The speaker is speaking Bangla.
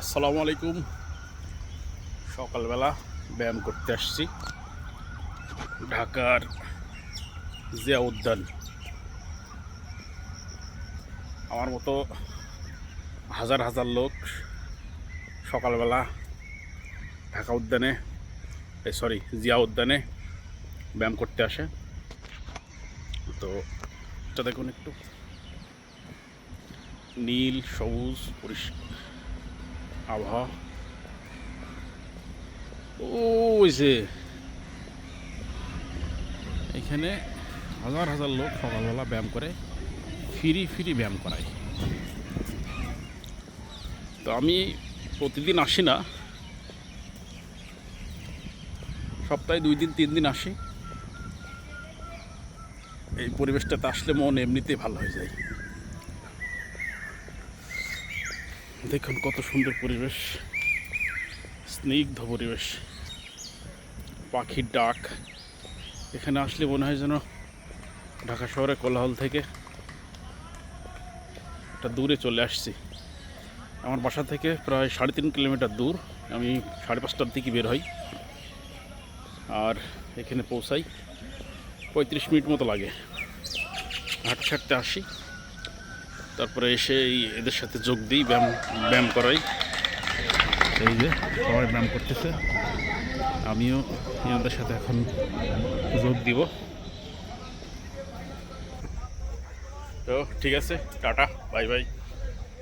আসসালামু আলাইকুম। সকালবেলা ব্যায়াম করতে আসছি ঢাকার জিয়া উদ্যান। আমার মতো হাজার হাজার লোক সকালবেলা ঢাকা উদ্যানে জিয়া উদ্যানে ব্যায়াম করতে আসে। তো এটা দেখুন, একটু নীল সবুজ পরিষ্কার আবহাওয়া। ওই যে এখানে হাজার হাজার লোক সকালবেলা ব্যায়াম করে, ফ্রি ব্যায়াম করায়। তো আমি প্রতিদিন আসি না, সপ্তাহে 2 দিন 3 দিন আসি। এই পরিবেশটাতে আসলে মন এমনিতেই ভালো হয়ে যায়। দেখুন কত সুন্দর পরিবেশ, স্নিগ্ধ পরিবেশ, পাখির ডাক। এখানে আসলে মনে হয় যেন ঢাকা শহরের কোলাহল থেকে একটা দূরে চলে আসছি। আমার বাসা থেকে প্রায় 3.5 কিলোমিটার দূর। আমি 5:30টার দিকে বের হই, আর এখানে পৌঁছাই 35 মিনিট মতো লাগে। হাঁটতে হাঁটতে আসি, তারপরে এসে এদের সাথে যোগ দিই, ব্যায়াম করাই। এই যে সবাই ব্যায়াম করতেছে, আমিও এনাদের সাথে এখন যোগ দিব। তো ঠিক আছে, টাটা, বাই বাই।